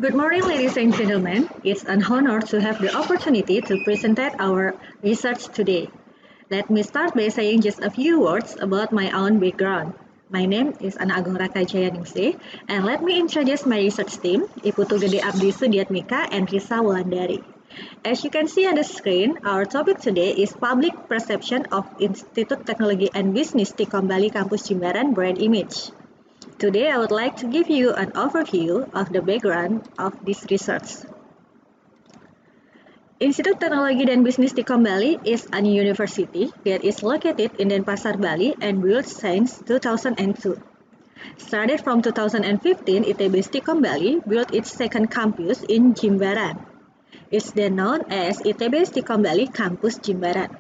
Good morning, ladies and gentlemen. It's an honor to have the opportunity to present our research today. Let me start by saying just a few words about my own background. My name is Ana Agung Raka Jayaningsih, and let me introduce my research team, Ibu Tugede Abdi Sudiatmika and Risa Wulandari. As you can see on the screen, our topic today is public perception of Institut Teknologi and Bisnis Stikom Bali Kampus Jimbaran brand image. Today, I would like to give you an overview of the background of this research. Institut Teknologi dan Bisnis Stikom Bali is a university that is located in Denpasar, Bali and built since 2002. Started from 2015, ITB Stikom Bali built its second campus in Jimbaran. It's then known as ITB Stikom Bali Campus Jimbaran.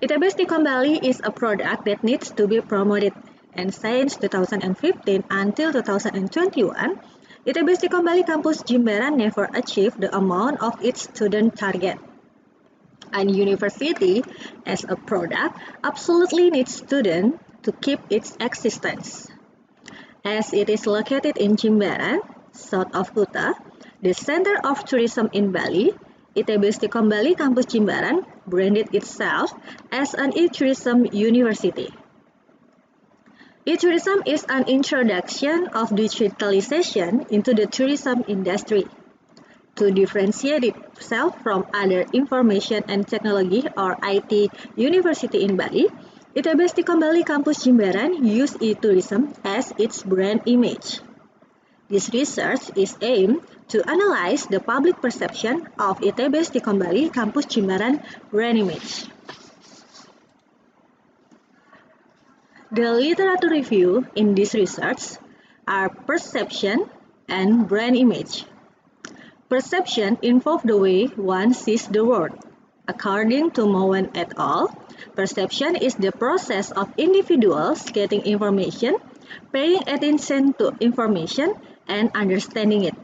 ITB Stikom Bali is a product that needs to be promoted. And since 2015 until 2021, ITB Stikom Bali Campus Jimbaran never achieved the amount of its student target. And university, as a product, absolutely needs students to keep its existence. As it is located in Jimbaran, south of Kuta, the center of tourism in Bali, ITB Stikom Bali Campus Jimbaran branded itself as an e-tourism university. E-tourism is an introduction of digitalization into the tourism industry. To differentiate itself from other information and technology or IT university in Bali, ITB Stikom Bali Campus Jimbaran used e-tourism as its brand image. This research is aimed to analyze the public perception of ITB Stikom Bali Campus Jimbaran brand image. The literature review in this research are perception and brand image. Perception involves the way one sees the world. According to Mowen et al., perception is the process of individuals getting information, paying attention to information, and understanding it.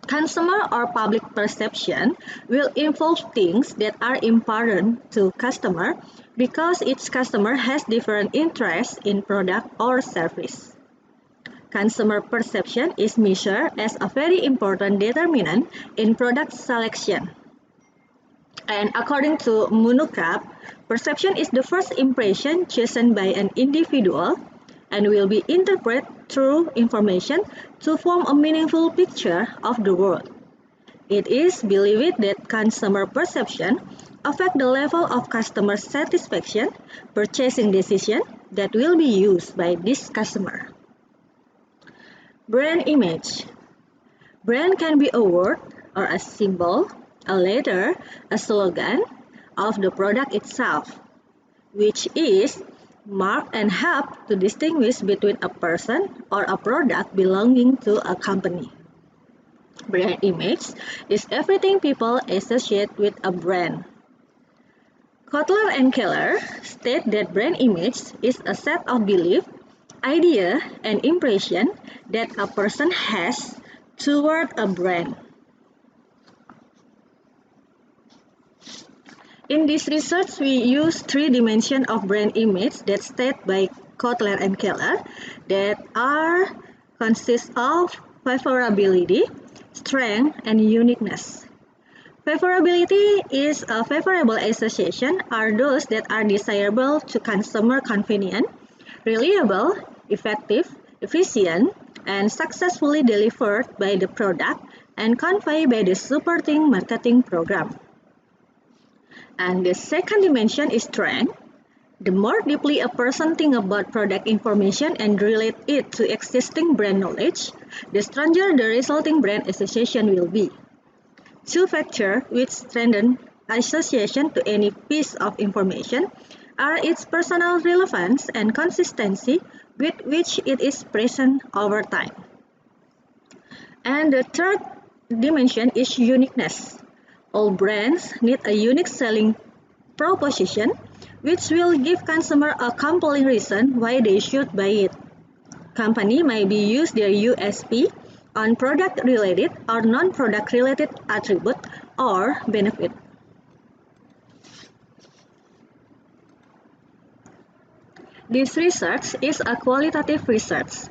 Consumer or public perception will involve things that are important to customer because each customer has different interests in product or service. Consumer perception is measured as a very important determinant in product selection. And according to Munukap, perception is the first impression chosen by an individual and will be interpreted through information to form a meaningful picture of the world. It is believed that consumer perception affects the level of customer satisfaction, purchasing decision that will be used by this customer. Brand image. Brand can be a word or a symbol, a letter, a slogan of the product itself, which is mark and help to distinguish between a person or a product belonging to a company. Brand image is everything people associate with a brand. Kotler and Keller state that brand image is a set of belief, idea, and impression that a person has toward a brand. In this research, we use three dimensions of brand image that stated by Kotler and Keller that consist of favorability, strength, and uniqueness. Favorability is a favorable association are those that are desirable to consumer convenient, reliable, effective, efficient, and successfully delivered by the product and conveyed by the supporting marketing program. And the second dimension is strength. The more deeply a person thinks about product information and relate it to existing brand knowledge, the stronger the resulting brand association will be. Two factors which strengthen association to any piece of information are its personal relevance and consistency with which it is present over time. And the third dimension is uniqueness. All brands need a unique selling proposition which will give consumer a compelling reason why they should buy it. Company may be use their USP on product-related or non-product-related attribute or benefit. This research is a qualitative research.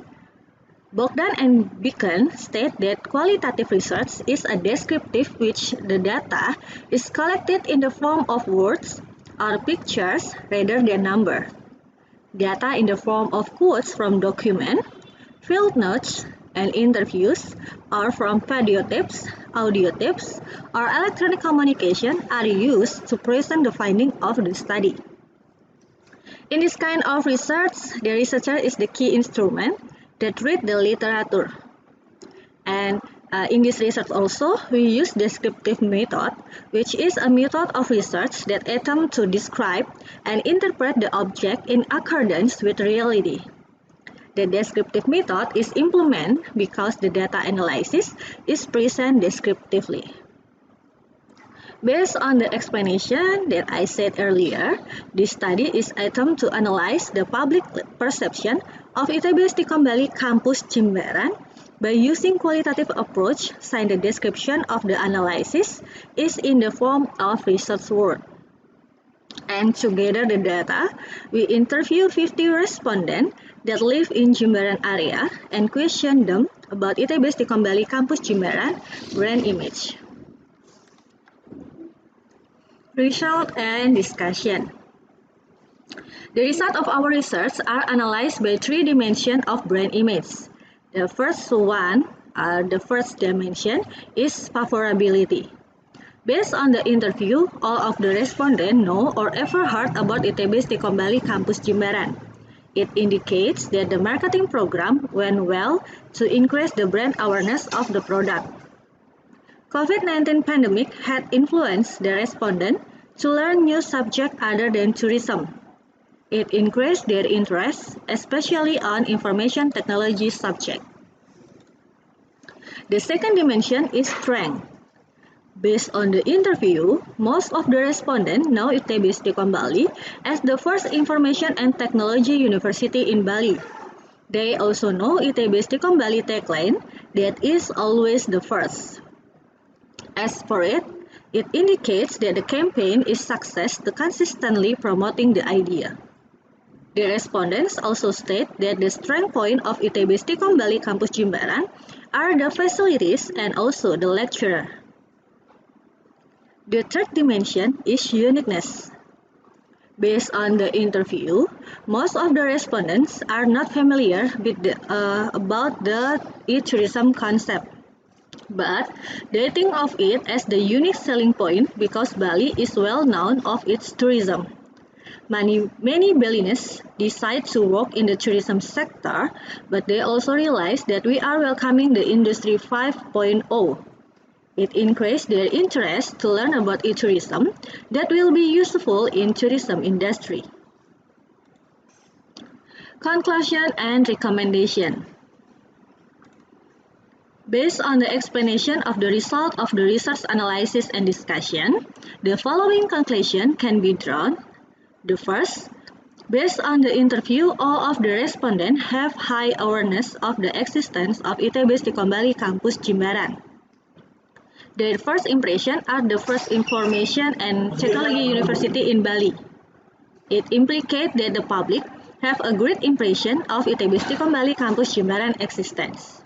Bogdan and Beacon state that qualitative research is a descriptive which the data is collected in the form of words or pictures rather than number. Data in the form of quotes from documents, field notes, and interviews, or from video tapes, audio tapes, or electronic communication are used to present the finding of the study. In this kind of research, the researcher is the key instrument that read the literature. And in this research also, we use descriptive method, which is a method of research that attempts to describe and interpret the object in accordance with reality. The descriptive method is implemented because the data analysis is present descriptively. Based on the explanation that I said earlier, this study is attempt to analyze the public perception of ITB Istiqomah Bali Campus Jimbaran by using qualitative approach, since the description of the analysis is in the form of research word. And together the data, we interview 50 respondents that live in Jimbaran area and question them about ITB Istiqomah Bali Campus Jimbaran brand image. Result and discussion. The results of our research are analyzed by three dimensions of brand image. The first dimension is favorability. Based on the interview, all of the respondents know or ever heard about ITB Istiqomah Bali Campus Jimbaran. It indicates that the marketing program went well to increase the brand awareness of the product. COVID-19 pandemic had influenced the respondents to learn new subjects other than tourism. It increased their interest, especially on information technology subject. The second dimension is strength. Based on the interview, most of the respondents know ITB Istiqomah Bali as the first information and technology university in Bali. They also know ITB Istiqomah Bali tagline that is always the first. As for it, it indicates that the campaign is success to consistently promoting the idea. The respondents also state that the strength point of ITB Istiqomah Bali Campus Jimbaran are the facilities and also the lecturer. The third dimension is uniqueness. Based on the interview, most of the respondents are not familiar with about the e-tourism concept, but they think of it as the unique selling point because Bali is well known of its tourism. Many Balinese decide to work in the tourism sector, but they also realize that we are welcoming the Industry 5.0. It increased their interest to learn about e-tourism that will be useful in tourism industry. Conclusion and recommendation. Based on the explanation of the result of the research analysis and discussion, the following conclusion can be drawn. The first, based on the interview, all of the respondents have high awareness of the existence of ITB Istiqomah Bali Campus Jimbaran. Their first impression are the first information and technology university in Bali. It implicates that the public have a great impression of ITB Istiqomah Bali Campus Jimbaran existence.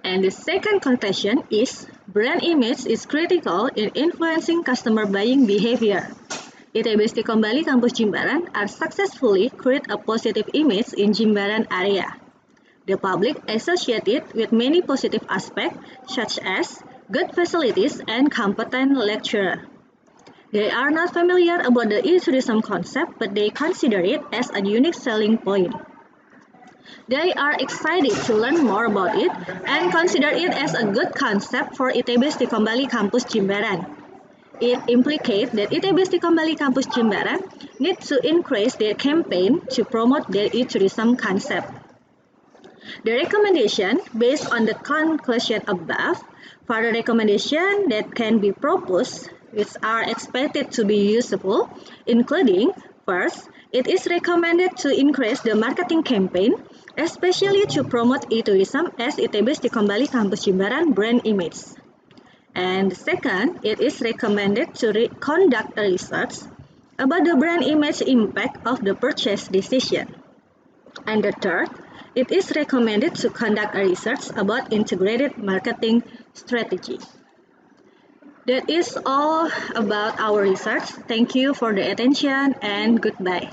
And the second conclusion is brand image is critical in influencing customer buying behavior. ITB Istiqomah Bali Campus Jimbaran are successfully create a positive image in Jimbaran area. The public associated with many positive aspects such as good facilities and competent lecturer. They are not familiar about the e-tourism concept, but they consider it as a unique selling point. They are excited to learn more about it and consider it as a good concept for ITB Istiqomah Bali Campus Jimbaran. It implicates that ITB Istiqomah Bali Campus Jimbaran needs to increase their campaign to promote their e-tourism concept. The recommendation based on the conclusion above, further recommendations that can be proposed which are expected to be useful, including, first, it is recommended to increase the marketing campaign, especially to promote e-tourism as ITB Istiqomah Bali Campus Jimbaran brand image. And second, it is recommended to conduct a research about the brand image impact of the purchase decision. And the third, it is recommended to conduct a research about integrated marketing strategy. That is all about our research. Thank you for the attention and goodbye.